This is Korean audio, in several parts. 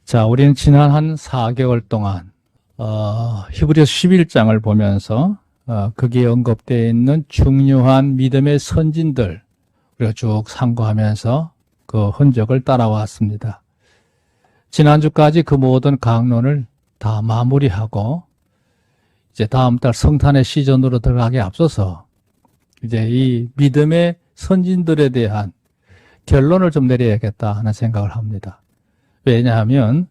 자, 우리는 지난 한 4개월 동안 히브리서 11장을 보면서 거기에 언급되어 있는 중요한 믿음의 선진들 우리가 쭉 상고하면서 그 흔적을 따라왔습니다. 지난주까지 그 모든 강론을 다 마무리하고 이제 다음 달 성탄의 시즌으로 들어가기에 앞서서 이제 이 믿음의 선진들에 대한 결론을 좀 내려야겠다 하는 생각을 합니다. 왜냐하면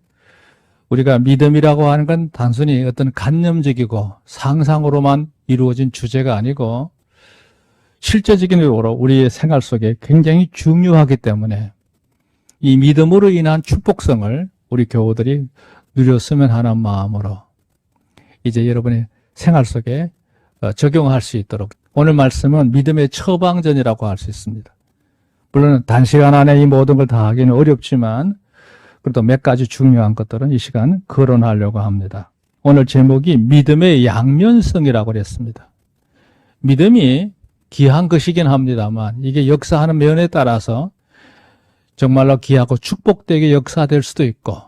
우리가 믿음이라고 하는 건 단순히 어떤 관념적이고 상상으로만 이루어진 주제가 아니고 실제적으로 우리의 생활 속에 굉장히 중요하기 때문에 이 믿음으로 인한 축복성을 우리 교우들이 누렸으면 하는 마음으로 이제 여러분의 생활 속에 적용할 수 있도록 오늘 말씀은 믿음의 처방전이라고 할 수 있습니다. 물론 단시간 안에 이 모든 걸 다 하기는 어렵지만 그래도 몇 가지 중요한 것들은 이 시간 거론하려고 합니다. 오늘 제목이 믿음의 양면성이라고 그랬습니다. 믿음이 귀한 것이긴 합니다만 이게 역사하는 면에 따라서 정말로 귀하고 축복되게 역사될 수도 있고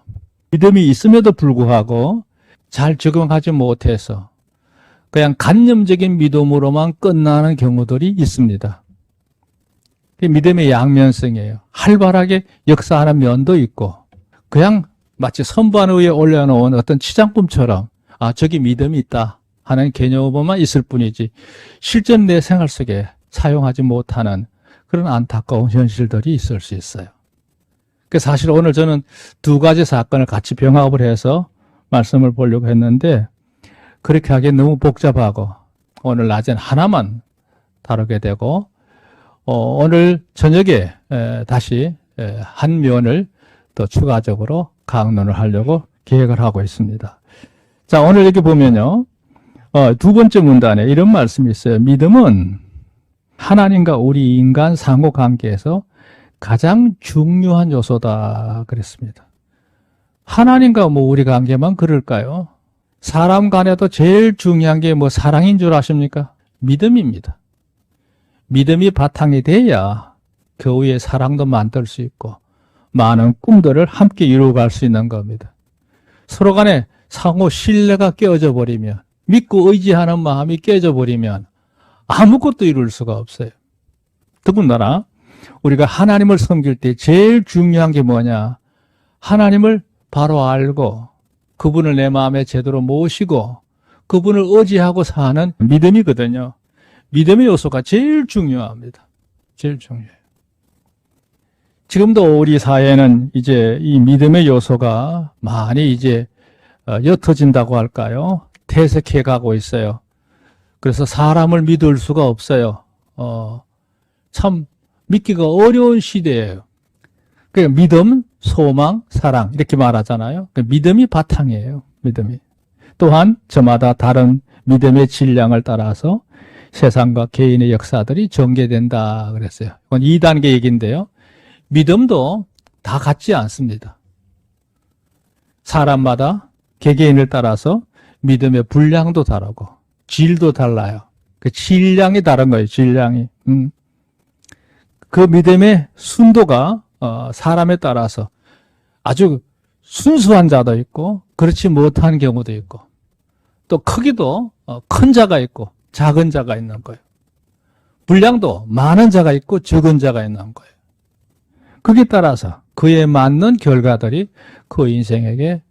믿음이 있음에도 불구하고 잘 적용하지 못해서 그냥 관념적인 믿음으로만 끝나는 경우들이 있습니다. 믿음의 양면성이에요. 활발하게 역사하는 면도 있고 그냥 마치 선반 위에 올려놓은 어떤 치장품처럼 저기 믿음이 있다 하는 개념만 있을 뿐이지 실전 내 생활 속에 사용하지 못하는 그런 안타까운 현실들이 있을 수 있어요. 사실 오늘 저는 두 가지 사건을 같이 병합을 해서 말씀을 보려고 했는데 그렇게 하기엔 너무 복잡하고 오늘 낮엔 하나만 다루게 되고 오늘 저녁에 다시 한 면을 더 추가적으로 강론을 하려고 계획을 하고 있습니다. 자, 오늘 이렇게 보면요. 두 번째 문단에 이런 말씀이 있어요. 믿음은 하나님과 우리 인간 상호 관계에서 가장 중요한 요소다 그랬습니다. 하나님과 우리 관계만 그럴까요? 사람 간에도 제일 중요한 게 사랑인 줄 아십니까? 믿음입니다. 믿음이 바탕이 돼야 그 위에 사랑도 만들 수 있고 많은 꿈들을 함께 이루어갈 수 있는 겁니다. 서로 간에 상호 신뢰가 깨어져 버리면 믿고 의지하는 마음이 깨져 버리면 아무것도 이룰 수가 없어요. 더군다나 우리가 하나님을 섬길 때 제일 중요한 게 뭐냐? 하나님을 바로 알고 그분을 내 마음에 제대로 모시고 그분을 의지하고 사는 믿음이거든요. 믿음의 요소가 제일 중요합니다. 제일 중요해요. 지금도 우리 사회는 이제 이 믿음의 요소가 많이 이제 옅어진다고 할까요? 퇴색해 가고 있어요. 그래서 사람을 믿을 수가 없어요. 참 믿기가 어려운 시대예요. 그러니까 믿음, 소망, 사랑 이렇게 말하잖아요. 그러니까 믿음이 바탕이에요. 믿음이. 또한 저마다 다른 믿음의 질량을 따라서 세상과 개인의 역사들이 전개된다 그랬어요. 이건 2단계 얘기인데요. 믿음도 다 같지 않습니다. 사람마다 개개인을 따라서 믿음의 분량도 다르고 질도 달라요. 그 질량이 다른 거예요. 질량이. 그 믿음의 순도가 사람에 따라서 아주 순수한 자도 있고 그렇지 못한 경우도 있고 또 크기도 큰 자가 있고 작은 자가 있는 거예요. 분량도 많은 자가 있고 적은 자가 있는 거예요. 거기에 따라서 그에 맞는 결과들이 그 인생에게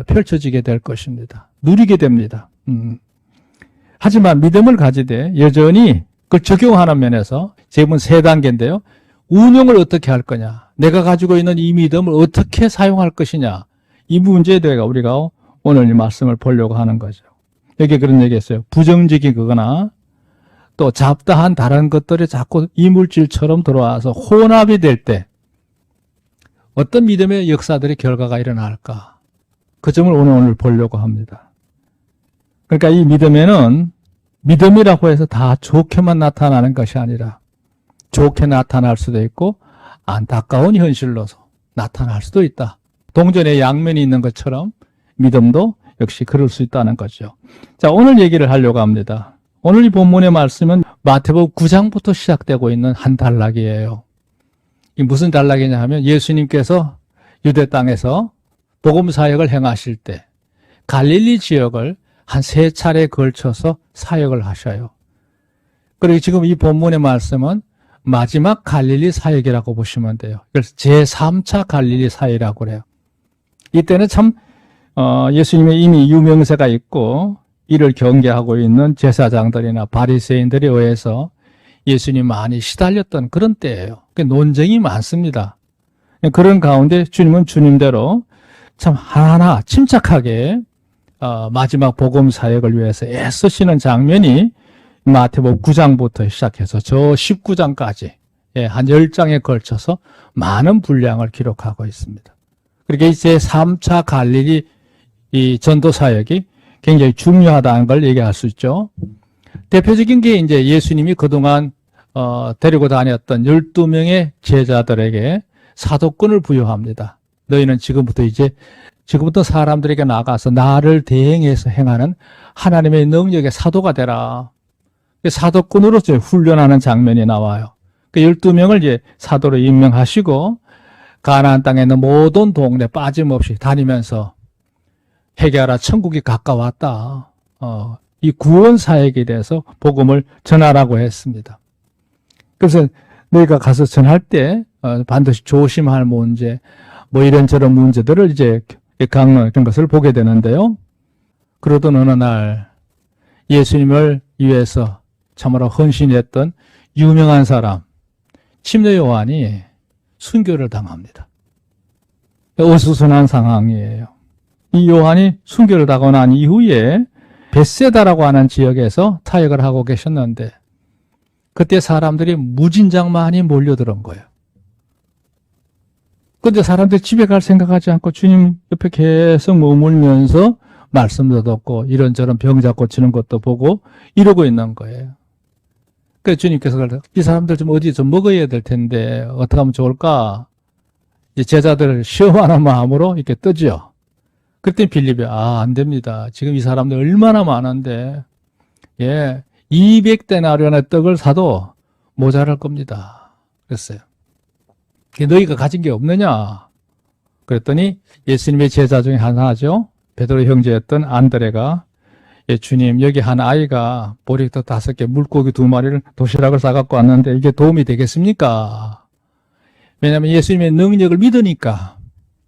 펼쳐지게 될 것입니다. 누리게 됩니다. 하지만 믿음을 가지되 여전히 그걸 적용하는 면에서 제문 3단계인데요. 운용을 어떻게 할 거냐? 내가 가지고 있는 이 믿음을 어떻게 사용할 것이냐? 이 문제에 대해 우리가 오늘 이 말씀을 보려고 하는 거죠. 여기 그런 얘기 했어요. 부정적인 거거나 또 잡다한 다른 것들이 자꾸 이물질처럼 들어와서 혼합이 될 때 어떤 믿음의 역사들의 결과가 일어날까? 그 점을 오늘 보려고 합니다. 그러니까 이 믿음에는 믿음이라고 해서 다 좋게만 나타나는 것이 아니라 좋게 나타날 수도 있고 안타까운 현실로서 나타날 수도 있다. 동전의 양면이 있는 것처럼 믿음도 역시 그럴 수 있다는 거죠. 자, 오늘 얘기를 하려고 합니다. 오늘 이 본문의 말씀은 마태복음 9장부터 시작되고 있는 한 단락이에요. 이 무슨 단락이냐 하면 예수님께서 유대 땅에서 복음 사역을 행하실 때 갈릴리 지역을 한 3차례에 걸쳐서 사역을 하셔요. 그리고 지금 이 본문의 말씀은 마지막 갈릴리 사역이라고 보시면 돼요. 그래서 제3차 갈릴리 사역이라고 그래요. 이때는 참 예수님의 이미 유명세가 있고 이를 경계하고 있는 제사장들이나 바리새인들에 의해서 예수님 많이 시달렸던 그런 때예요. 논쟁이 많습니다. 그런 가운데 주님은 주님대로 참 하나하나 침착하게 마지막 복음 사역을 위해서 애쓰시는 장면이 마태복음 9장부터 시작해서 저 19장까지 한 10장에 걸쳐서 많은 분량을 기록하고 있습니다. 그렇게 이제 3차 갈릴리 이 전도 사역이 굉장히 중요하다는 걸 얘기할 수 있죠. 대표적인 게 이제 예수님이 그동안 데리고 다녔던 12명의 제자들에게 사도권을 부여합니다. 너희는 지금부터 사람들에게 나가서 나를 대행해서 행하는 하나님의 능력의 사도가 되라. 사도권으로 훈련하는 장면이 나와요. 그 12명을 이제 사도로 임명하시고 가나안 땅에 있는 모든 동네 빠짐없이 다니면서 회개하라 천국이 가까웠다. 이 구원 사역에 대해서 복음을 전하라고 했습니다. 그래서 너희가 가서 전할 때 반드시 조심할 문제, 뭐 이런저런 문제들을 이제 강론했던 것을 보게 되는데요. 그러던 어느 날 예수님을 위해서 참으로 헌신했던 유명한 사람 침례 요한이 순교를 당합니다. 어수선한 상황이에요. 이 요한이 순교를 당하고 난 이후에 벳세다라고 하는 지역에서 사역을 하고 계셨는데 그때 사람들이 무진장 많이 몰려들은 거예요. 그런데 사람들이 집에 갈 생각하지 않고 주님 옆에 계속 머물면서 말씀도 듣고 이런저런 병자 고치는 것도 보고 이러고 있는 거예요. 그래서 주님께서 이 사람들 좀 어디 좀 먹어야 될 텐데 어떻게 하면 좋을까? 이 제자들을 시험하는 마음으로 이렇게 뜨죠. 그때 빌립이 안 됩니다. 지금 이 사람들 얼마나 많은데 200데나리온의 떡을 사도 모자랄 겁니다. 그랬어요. 너희가 가진 게 없느냐? 그랬더니 예수님의 제자 중에 하나죠. 베드로 형제였던 안드레가 주님 여기 한 아이가 보리떡 5개 물고기 2마리를 도시락을 싸갖고 왔는데 이게 도움이 되겠습니까? 왜냐하면 예수님의 능력을 믿으니까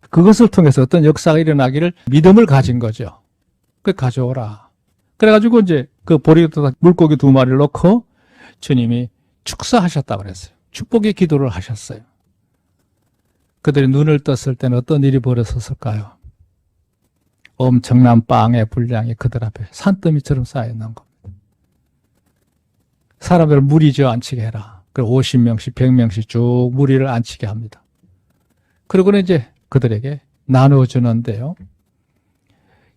그것을 통해서 어떤 역사가 일어나기를 믿음을 가진 거죠. 그 가져오라. 그래가지고 이제 그 보리떡 물고기 2마리를 넣고 주님이 축사하셨다고 그랬어요. 축복의 기도를 하셨어요. 그들이 눈을 떴을 때는 어떤 일이 벌어졌을까요? 엄청난 빵의 분량이 그들 앞에 산더미처럼 쌓여있는 겁니다. 사람들을 무리지어 앉히게 해라. 그리고 50명씩 100명씩 쭉 무리를 앉히게 합니다. 그리고는 이제 그들에게 나눠주는데요.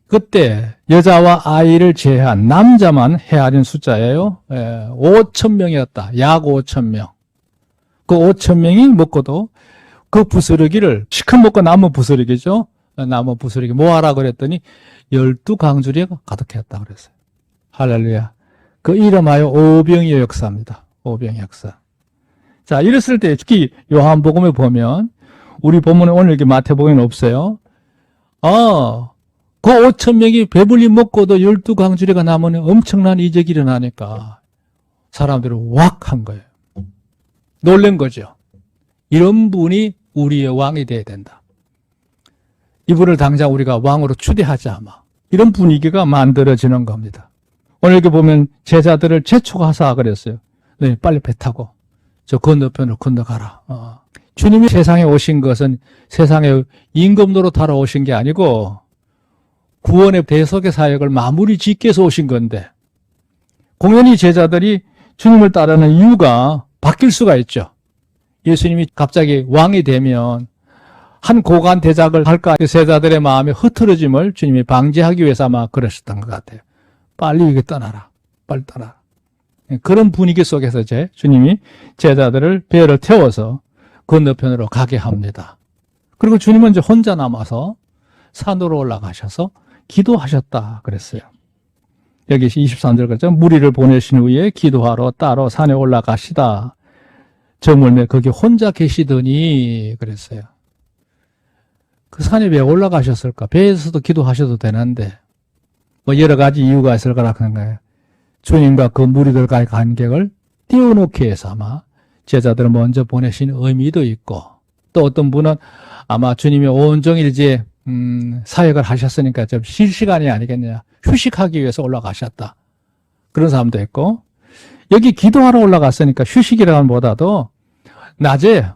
그때 여자와 아이를 제외한 남자만 헤아린 숫자예요. 5,000명이었다. 약 5,000명. 그 5,000명이 먹고도 그 부스러기를 시큼 먹고 남은 부스러기죠. 나무 부스러기 모아라 그랬더니 12강주리가 가득했다 그랬어요. 할렐루야. 그 이름하여 오병이의 역사입니다. 오병의 역사. 자, 이랬을 때 특히 요한복음에 보면 우리 본문에 오늘 이렇게 마태복음에는 없어요. 그 5,000명이 배불리 먹고도 12강주리가 남으니 엄청난 이적이 일어나니까 사람들은 왁 한 거예요. 놀란 거죠. 이런 분이 우리의 왕이 돼야 된다. 이분을 당장 우리가 왕으로 추대하자. 이런 분위기가 만들어지는 겁니다. 오늘 이렇게 보면 제자들을 재촉하사 그랬어요. 네, 빨리 배 타고 저 건너편으로 건너가라. 주님이 세상에 오신 것은 세상에 임금노로 타러 오신 게 아니고 구원의 대속의 사역을 마무리 짓기 위해서 오신 건데 공연히 제자들이 주님을 따르는 이유가 바뀔 수가 있죠. 예수님이 갑자기 왕이 되면 한 고관 대작을 할까 제자들의 마음의 흐트러짐을 주님이 방지하기 위해서 아마 그러셨던 것 같아요. 빨리 이게 떠나라. 빨리 떠나라. 그런 분위기 속에서 주님이 제자들을 배를 태워서 건너편으로 가게 합니다. 그리고 주님은 이제 혼자 남아서 산으로 올라가셔서 기도하셨다 그랬어요. 여기 23절 그랬죠. 무리를 보내신 후에 기도하러 따로 산에 올라가시다. 저물매 거기 혼자 계시더니 그랬어요. 그 산에 왜 올라가셨을까? 배에서도 기도하셔도 되는데, 뭐 여러 가지 이유가 있을 거라 생각해요. 주님과 그 무리들과의 관계를 띄워놓기 위해서 아마 제자들을 먼저 보내신 의미도 있고, 또 어떤 분은 아마 주님이 온종일 이제 사역을 하셨으니까 좀 쉴 시간이 아니겠냐, 휴식하기 위해서 올라가셨다, 그런 사람도 있고, 여기 기도하러 올라갔으니까 휴식이라는 보다도 낮에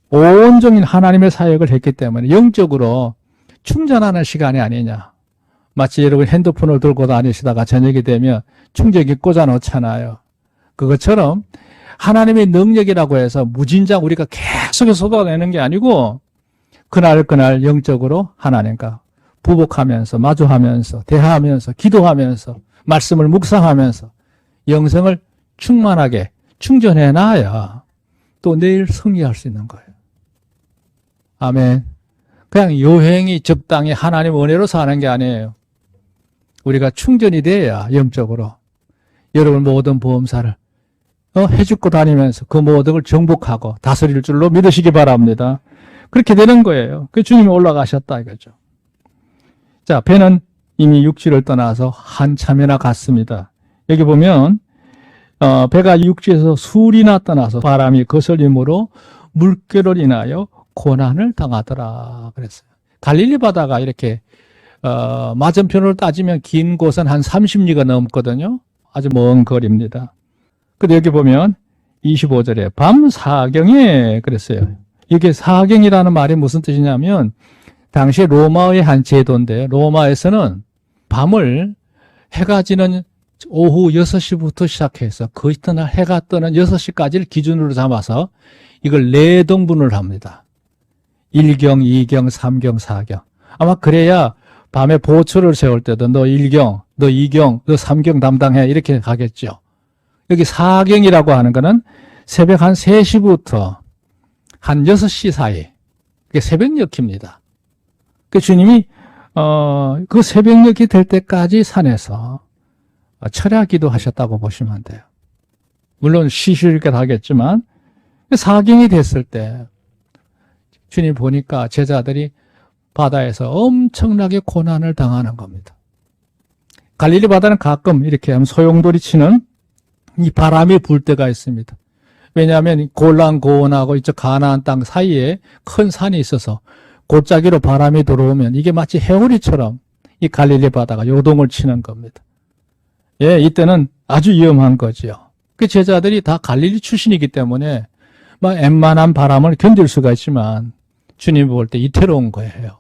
온종일 하나님의 사역을 했기 때문에 영적으로 충전하는 시간이 아니냐. 마치 여러분 핸드폰을 들고 다니시다가 저녁이 되면 충전기 꽂아 놓잖아요. 그것처럼 하나님의 능력이라고 해서 무진장 우리가 계속 쏟아내는 게 아니고, 그날 영적으로 하나님과 부복하면서, 마주하면서, 대화하면서, 기도하면서, 말씀을 묵상하면서 영성을 충만하게 충전해놔야 또 내일 승리할 수 있는 거예요. 아멘. 그냥 여행이 적당히 하나님 은혜로 사는 게 아니에요. 우리가 충전이 돼야 영적으로 여러분 모든 보험사를 해주고 다니면서 그 모든 걸 정복하고 다스릴 줄로 믿으시기 바랍니다. 그렇게 되는 거예요. 그 주님이 올라가셨다 이거죠. 자, 배는 이미 육지를 떠나서 한참이나 갔습니다. 여기 보면 배가 육지에서 술이나 떠나서 바람이 거슬림으로 물결을 인하여 고난을 당하더라 그랬어요. 갈릴리 바다가 이렇게 맞은편으로 따지면 긴 곳은 한 30리가 넘거든요. 아주 먼 거리입니다. 근데 여기 보면 25절에 밤 사경에 그랬어요. 이게 사경이라는 말이 무슨 뜻이냐면 당시 로마의 한 제도인데, 로마에서는 밤을 해가 지는 오후 6시부터 시작해서 그 이튿날 해가 뜨는 6시까지를 기준으로 삼아서 이걸 4등분을 합니다. 1경, 2경, 3경, 4경. 아마 그래야 밤에 보초를 세울 때도 너 1경, 너 2경, 너 3경 담당해 이렇게 가겠죠. 여기 4경이라고 하는 거는 새벽 한 3시부터 한 6시 사이, 그게 새벽녘입니다. 그 주님이 그 새벽녘이 될 때까지 산에서 철야 기도하셨다고 보시면 돼요. 물론 쉬실게 하겠지만 4경이 됐을 때 주님 보니까 제자들이 바다에서 엄청나게 고난을 당하는 겁니다. 갈릴리 바다는 가끔 이렇게 하면 소용돌이 치는 이 바람이 불 때가 있습니다. 왜냐하면 골란 고원하고 이쪽 가나안 땅 사이에 큰 산이 있어서 골짜기로 바람이 들어오면 이게 마치 해오리처럼 이 갈릴리 바다가 요동을 치는 겁니다. 예, 이때는 아주 위험한 거죠. 그 제자들이 다 갈릴리 출신이기 때문에 막 웬만한 바람을 견딜 수가 있지만 주님 볼 때 이태로운 거예요.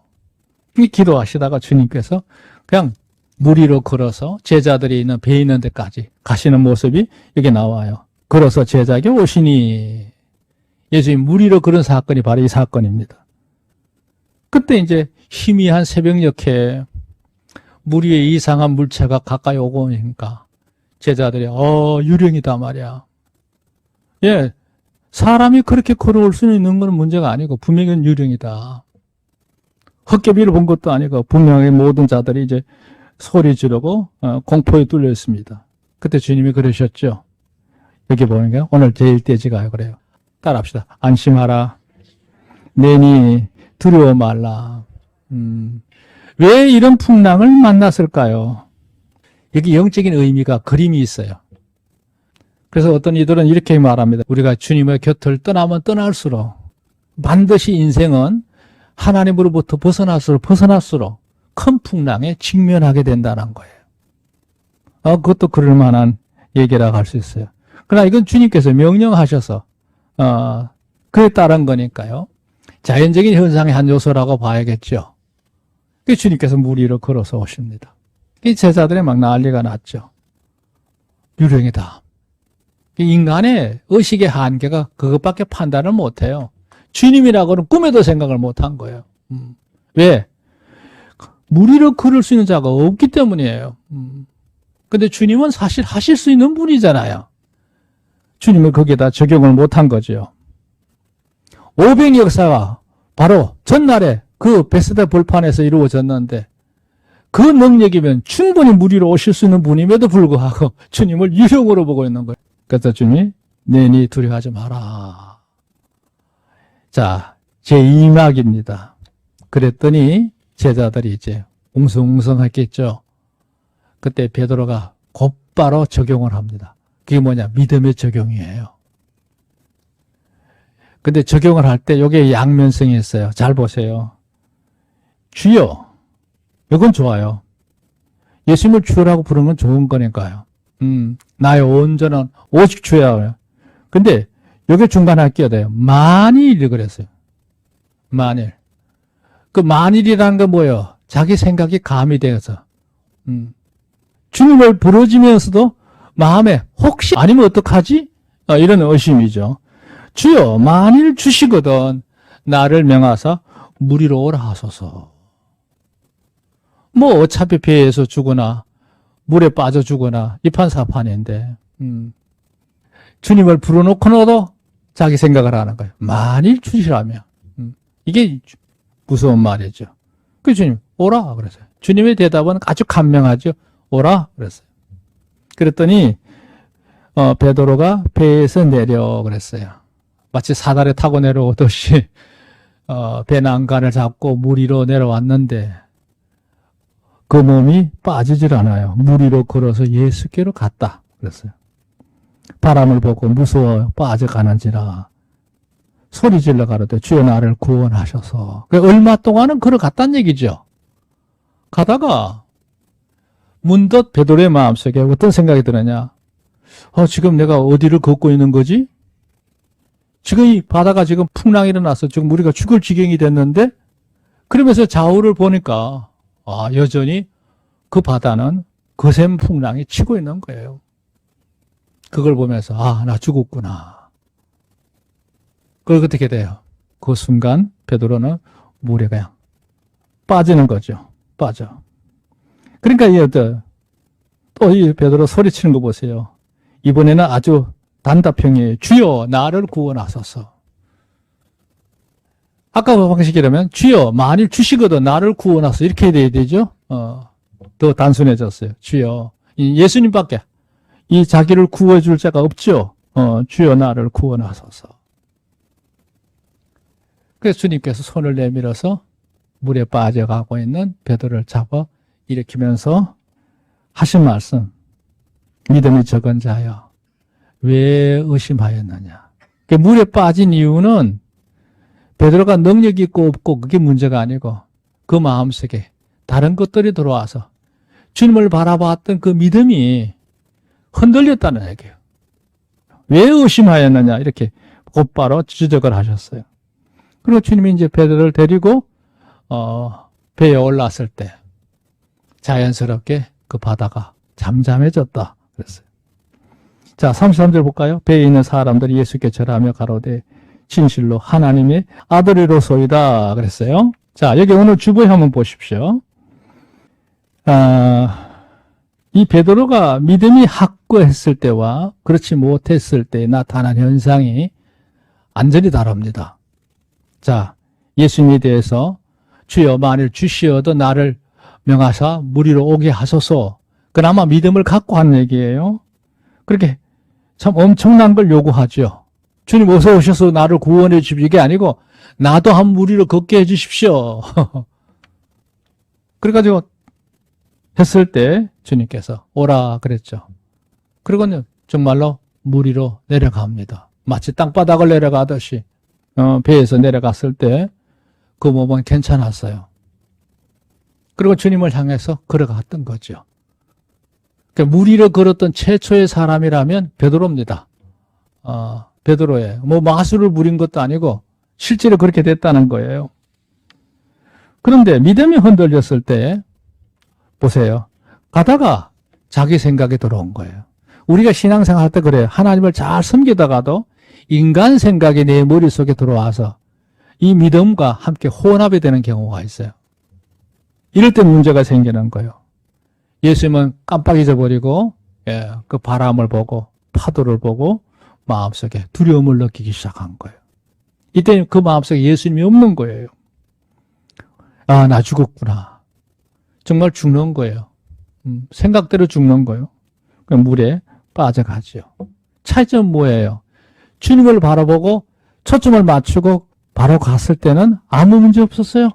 기도하시다가 주님께서 그냥 물 위로 걸어서 제자들이 있는 배 있는 데까지 가시는 모습이 여기 나와요. 걸어서 제자에게 오시니, 예수님 물 위로 그런 사건이 바로 이 사건입니다. 그때 이제 희미한 새벽녘에 물 위에 이상한 물체가 가까이 오고 오니까 제자들이 유령이다 말이야. 예, 사람이 그렇게 걸어올 수 있는 건 문제가 아니고 분명히 유령이다. 헛개비를 본 것도 아니고 분명히 모든 자들이 이제 소리 지르고 공포에 뚫려 있습니다. 그때 주님이 그러셨죠. 여기 보니까 오늘 제일 떼지가요. 그래요. 따라합시다. 안심하라. 내니 두려워 말라. 왜 이런 풍랑을 만났을까요? 여기 영적인 의미가 그림이 있어요. 그래서 어떤 이들은 이렇게 말합니다. 우리가 주님의 곁을 떠나면 떠날수록 반드시 인생은 하나님으로부터 벗어날수록 큰 풍랑에 직면하게 된다는 거예요. 그것도 그럴 만한 얘기라고 할 수 있어요. 그러나 이건 주님께서 명령하셔서 그에 따른 거니까요. 자연적인 현상의 한 요소라고 봐야겠죠. 주님께서 물 위로 걸어서 오십니다. 이 제자들이 막 난리가 났죠. 유령이다. 인간의 의식의 한계가 그것밖에 판단을 못해요. 주님이라고는 꿈에도 생각을 못한 거예요. 왜? 물 위로 걸을 수 있는 자가 없기 때문이에요. 근데 주님은 사실 하실 수 있는 분이잖아요. 주님은 거기에다 적용을 못한 거죠. 오병 역사가 바로 전날에 그 베스다 벌판에서 이루어졌는데 그 능력이면 충분히 물 위로 오실 수 있는 분임에도 불구하고 주님을 유령으로 보고 있는 거예요. 그래서 주님이 내니 두려워하지 마라. 자, 제2막입니다. 그랬더니 제자들이 이제 웅성웅성했겠죠. 그때 베드로가 곧바로 적용을 합니다. 그게 뭐냐? 믿음의 적용이에요. 근데 적용을 할 때 이게 양면성이 있어요. 잘 보세요. 주여, 이건 좋아요. 예수님을 주라고 부르는 건 좋은 거니까요. 나의 온전한 오직 주야. 근데 여기 중간에 끼어야 만일이 그랬어요. 만일. 그 만일이라는 건 뭐예요? 자기 생각이 가미되어서. 주님을 부르짖으면서도 마음에 혹시 아니면 어떡하지? 이런 의심이죠. 주여 만일 주시거든 나를 명하사 무리로 오라 하소서. 뭐 어차피 배에서 죽거나 물에 빠져 죽거나 이판사판인데 주님을 불러놓고는 자기 생각을 하는 거예요. 만일 주시라면. 이게 무서운 말이죠. 그 주님 오라 그랬어요. 주님의 대답은 아주 간명하죠. 오라 그랬어요. 그랬더니 베드로가 배에서 내려 그랬어요. 마치 사다리 타고 내려오듯이 배 난간을 잡고 물 위로 내려왔는데 그 몸이 빠지질 않아요. 물 위로 걸어서 예수께로 갔다 그랬어요. 바람을 보고 무서워 빠져가는지라 소리 질러 가로되 주여 나를 구원하셔서. 얼마 동안은 걸어갔다는 얘기죠. 가다가 문득 베드로의 마음속에 어떤 생각이 드느냐. 지금 내가 어디를 걷고 있는 거지? 지금 이 바다가 지금 풍랑이 일어나서 지금 우리가 죽을 지경이 됐는데 그러면서 좌우를 보니까 여전히 그 바다는 거센 풍랑이 치고 있는 거예요. 그걸 보면서 나 죽었구나. 그걸 어떻게 돼요? 그 순간 베드로는 물에 그냥 빠지는 거죠. 빠져. 그러니까 또 이 베드로 소리치는 거 보세요. 이번에는 아주 단답형이에요. 주여 나를 구원하소서. 아까 그 방식이라면 주여 만일 주시거든 나를 구원하소서 이렇게 돼야 되죠. 더 단순해졌어요. 주여. 예수님밖에 이 자기를 구해줄 자가 없죠. 주여 나를 구원하소서. 그래서 주님께서 손을 내밀어서 물에 빠져가고 있는 베드로를 잡아 일으키면서 하신 말씀. 믿음이 적은 자여 왜 의심하였느냐. 물에 빠진 이유는 베드로가 능력이 있고 없고 그게 문제가 아니고 그 마음속에 다른 것들이 들어와서 주님을 바라봤던 그 믿음이 흔들렸다는 얘기예요. 왜 의심하였느냐 이렇게 곧바로 지적을 하셨어요. 그리고 주님이 이제 베드로를 데리고 배에 올랐을 때 자연스럽게 그 바다가 잠잠해졌다 그랬어요. 자, 33절 볼까요? 배에 있는 사람들이 예수께 절하며 가로되 진실로 하나님의 아들이로소이다 그랬어요. 자, 여기 오늘 주보에 한번 보십시오. 이 베드로가 믿음이 확고했을 때와 그렇지 못했을 때 나타난 현상이 완전히 다릅니다. 자, 예수님에 대해서 주여 만일 주시어도 나를 명하사 물 위로 오게 하소서. 그나마 믿음을 갖고 하는 얘기예요. 그렇게 참 엄청난 걸 요구하죠. 주님 어서 오셔서 나를 구원해 주십시오. 이게 아니고 나도 한 물 위로 걷게 해 주십시오. 그래가지고 했을 때 주님께서 오라 그랬죠. 그리고는 정말로 물 위로 내려갑니다. 마치 땅바닥을 내려가듯이 배에서 내려갔을 때 그 몸은 괜찮았어요. 그리고 주님을 향해서 걸어갔던 거죠. 그러니까 물 위로 걸었던 최초의 사람이라면 베드로입니다. 베드로예요. 뭐 마술을 부린 것도 아니고 실제로 그렇게 됐다는 거예요. 그런데 믿음이 흔들렸을 때 보세요. 가다가 자기 생각이 들어온 거예요. 우리가 신앙생활 할 때 그래요. 하나님을 잘 섬기다가도 인간 생각이 내 머릿속에 들어와서 이 믿음과 함께 혼합이 되는 경우가 있어요. 이럴 때 문제가 생기는 거예요. 예수님은 깜빡 잊어버리고 그 바람을 보고 파도를 보고 마음속에 두려움을 느끼기 시작한 거예요. 이때 그 마음속에 예수님이 없는 거예요. 나 죽었구나. 정말 죽는 거예요. 생각대로 죽는 거예요. 물에 빠져가죠. 차이점은 뭐예요? 주님을 바라보고 초점을 맞추고 바로 갔을 때는 아무 문제 없었어요.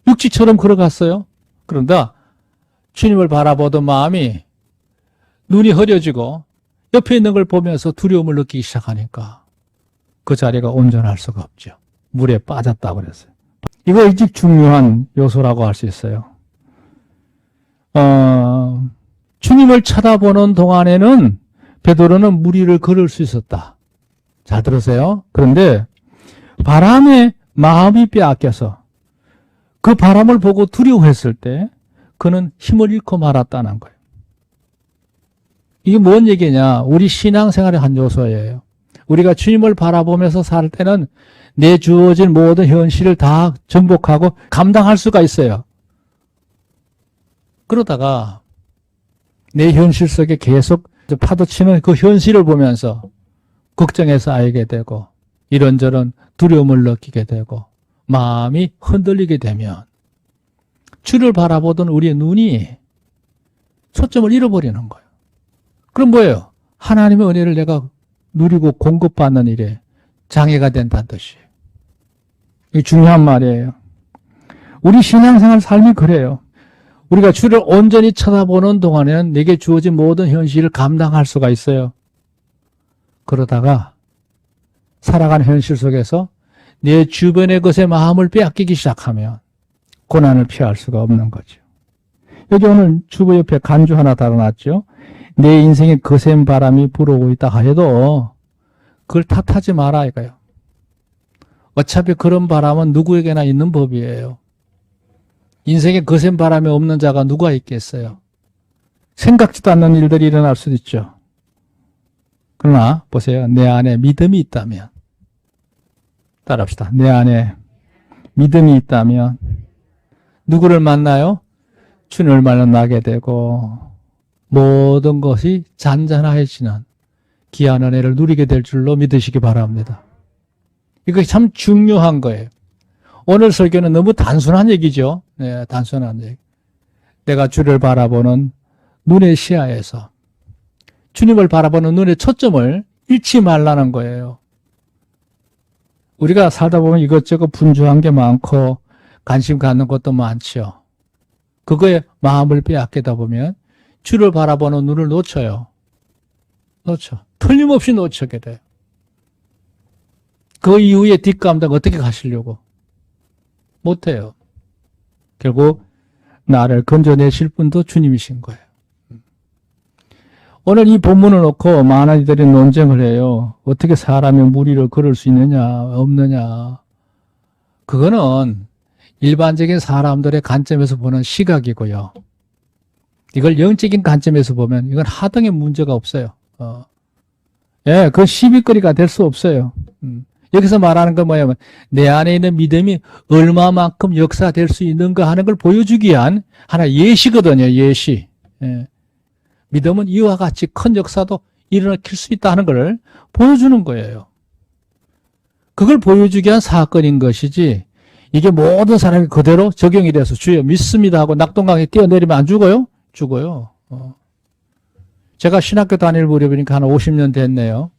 육지처럼 걸어갔어요. 그런다 주님을 바라보던 마음이 눈이 흐려지고 옆에 있는 걸 보면서 두려움을 느끼기 시작하니까 그 자리가 온전할 수가 없죠. 물에 빠졌다고 그랬어요. 이거 일찍 중요한 요소라고 할 수 있어요. 주님을 쳐다보는 동안에는 베드로는 물 위를 걸을 수 있었다. 잘 들으세요. 그런데 바람에 마음이 빼앗겨서 그 바람을 보고 두려워했을 때 그는 힘을 잃고 말았다는 거예요. 이게 뭔 얘기냐? 우리 신앙생활의 한 요소예요. 우리가 주님을 바라보면서 살 때는 내 주어진 모든 현실을 다 정복하고 감당할 수가 있어요. 그러다가 내 현실 속에 계속 파도치는 그 현실을 보면서 걱정에 쌓이게 되고 이런저런 두려움을 느끼게 되고 마음이 흔들리게 되면 주를 바라보던 우리의 눈이 초점을 잃어버리는 거예요. 그럼 뭐예요? 하나님의 은혜를 내가 누리고 공급받는 일에 장애가 된다는 뜻이에요. 이게 중요한 말이에요. 우리 신앙생활 삶이 그래요. 우리가 주를 온전히 쳐다보는 동안에는 내게 주어진 모든 현실을 감당할 수가 있어요. 그러다가 살아가는 현실 속에서 내 주변의 것에 마음을 빼앗기기 시작하면 고난을 피할 수가 없는 거죠. 여기 오늘 주보 옆에 간주 하나 달아놨죠. 내 인생에 거센 바람이 불어오고 있다 해도 그걸 탓하지 마라 이거예요. 어차피 그런 바람은 누구에게나 있는 법이에요. 인생에 거센 바람이 없는 자가 누가 있겠어요. 생각지도 않는 일들이 일어날 수도 있죠. 그러나 보세요. 내 안에 믿음이 있다면 따라합시다. 내 안에 믿음이 있다면 누구를 만나요? 주님을 만나게 되고 모든 것이 잔잔해지는 귀한 은혜를 누리게 될 줄로 믿으시기 바랍니다. 이거 참 중요한 거예요. 오늘 설교는 너무 단순한 얘기죠. 네, 단순한 얘기. 내가 주를 바라보는 눈의 시야에서 주님을 바라보는 눈의 초점을 잃지 말라는 거예요. 우리가 살다 보면 이것저것 분주한 게 많고 관심 갖는 것도 많죠. 그거에 마음을 빼앗기다 보면 주를 바라보는 눈을 놓쳐요. 틀림없이 놓치게 돼요. 그 이후에 뒷감당 어떻게 가시려고? 못해요. 결국 나를 건져내실 분도 주님이신 거예요. 오늘 이 본문을 놓고 많은 이들이 논쟁을 해요. 어떻게 사람이 물 위를 걸을 수 있느냐 없느냐. 그거는 일반적인 사람들의 관점에서 보는 시각이고요. 이걸 영적인 관점에서 보면 이건 하등의 문제가 없어요. 예, 그건 시비거리가 될 수 없어요. 여기서 말하는 건 뭐냐면 내 안에 있는 믿음이 얼마만큼 역사될 수 있는가 하는 걸 보여주기 위한 하나의 예시거든요. 예시. 예. 믿음은 이와 같이 큰 역사도 일으킬 수 있다 하는 걸 보여주는 거예요. 그걸 보여주기 위한 사건인 것이지 이게 모든 사람이 그대로 적용이 돼서 주여 믿습니다 하고 낙동강에 뛰어내리면 안 죽어요? 죽어요. 제가 신학교 다닐 무렵이니까 한 50년 됐네요.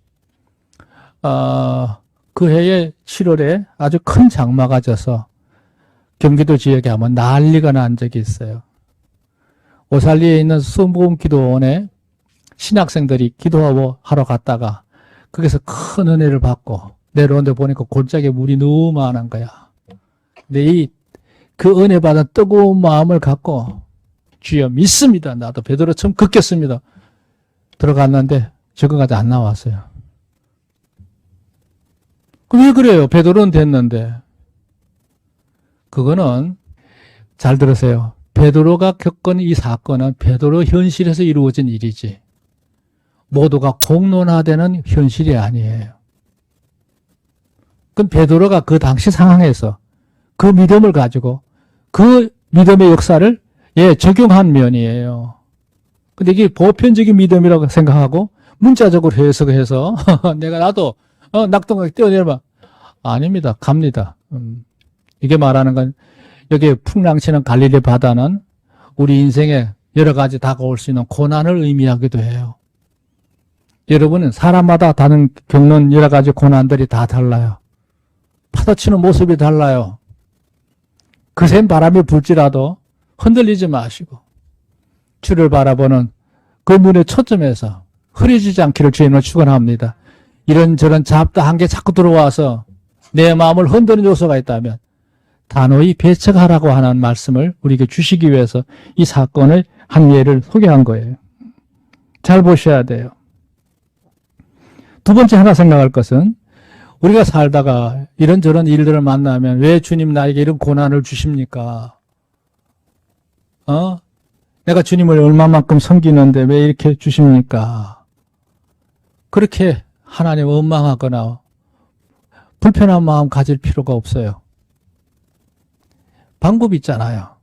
그 해에 7월에 아주 큰 장마가 져서 경기도 지역에 한번 난리가 난 적이 있어요. 오살리에 있는 수목원 기도원에 신학생들이 기도하러 갔다가 거기서 큰 은혜를 받고 내려오는데 보니까 골짜기에 물이 너무 많은 거야. 근데 그 은혜 받은 뜨거운 마음을 갖고 주여 믿습니다. 나도 베드로처럼 걷겠습니다. 들어갔는데 적응하지 안 나왔어요. 왜 그래요? 베드로는 됐는데. 그거는 잘 들으세요. 베드로가 겪은 이 사건은 베드로 현실에서 이루어진 일이지 모두가 공론화되는 현실이 아니에요. 그럼 베드로가 그 당시 상황에서 그 믿음을 가지고 그 믿음의 역사를 적용한 면이에요. 근데 이게 보편적인 믿음이라고 생각하고 문자적으로 해석해서 나도 낙동강에 뛰어내려봐. 아닙니다. 갑니다. 이게 말하는 건 여기 풍랑치는 갈릴리 바다는 우리 인생에 여러 가지 다가올 수 있는 고난을 의미하기도 해요. 여러분은 사람마다 겪는 여러 가지 고난들이 다 달라요. 파도치는 모습이 달라요. 거센 바람이 불지라도 흔들리지 마시고 주를 바라보는 그 눈에 초점해서 흐려지지 않기를 주님을 축원합니다. 이런저런 잡다한 게 자꾸 들어와서 내 마음을 흔드는 요소가 있다면 단호히 배척하라고 하는 말씀을 우리에게 주시기 위해서 이 사건의 한 예를 소개한 거예요. 잘 보셔야 돼요. 두 번째 하나 생각할 것은 우리가 살다가 이런저런 일들을 만나면 왜 주님 나에게 이런 고난을 주십니까? 내가 주님을 얼마만큼 섬기는데 왜 이렇게 주십니까? 그렇게 하나님 원망하거나 불편한 마음 가질 필요가 없어요. 방법이 있잖아요.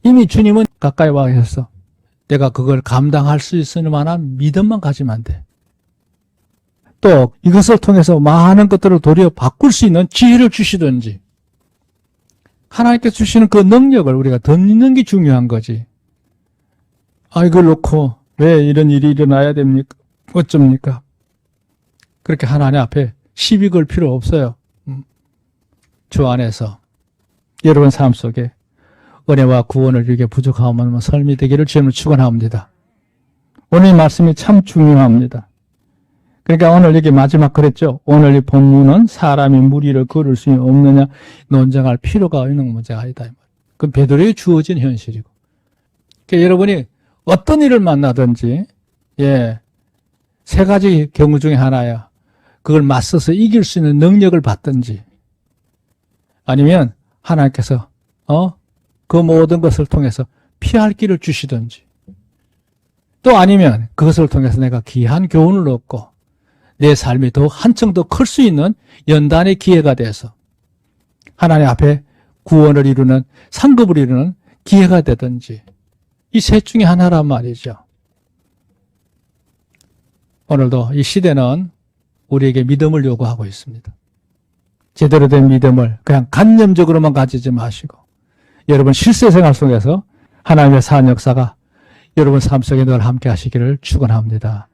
이미 주님은 가까이 와 계셔서 내가 그걸 감당할 수 있을 만한 믿음만 가지면 돼. 또 이것을 통해서 많은 것들을 도리어 바꿀 수 있는 지혜를 주시든지 하나님께서 주시는 그 능력을 우리가 덧입는 게 중요한 거지. 이걸 놓고 왜 이런 일이 일어나야 됩니까? 어쩝니까? 그렇게 하나님 앞에 시비 걸 필요 없어요. 주 안에서 여러분 삶 속에 은혜와 구원을 위해 부족하면 삶이 되기를 주님을 축원합니다. 오늘 이 말씀이 참 중요합니다. 그러니까 오늘 여기 마지막 그랬죠. 오늘 이 본문은 사람이 무리를 걸을 수 없느냐 논쟁할 필요가 있는 문제가 아니다. 그건 베드로에게 주어진 현실이고. 그러니까 여러분이 어떤 일을 만나든지 세 가지 경우 중에 하나야. 그걸 맞서서 이길 수 있는 능력을 받든지 아니면 하나님께서 그 모든 것을 통해서 피할 길을 주시든지 또 아니면 그것을 통해서 내가 귀한 교훈을 얻고 내 삶이 더 한층 더 클 수 있는 연단의 기회가 돼서 하나님 앞에 구원을 이루는 상급을 이루는 기회가 되든지 이 셋 중에 하나란 말이죠. 오늘도 이 시대는 우리에게 믿음을 요구하고 있습니다. 제대로 된 믿음을 그냥 관념적으로만 가지지 마시고 여러분 실생활 속에서 하나님의 사는 역사가 여러분 삶 속에 늘 함께 하시기를 축원합니다.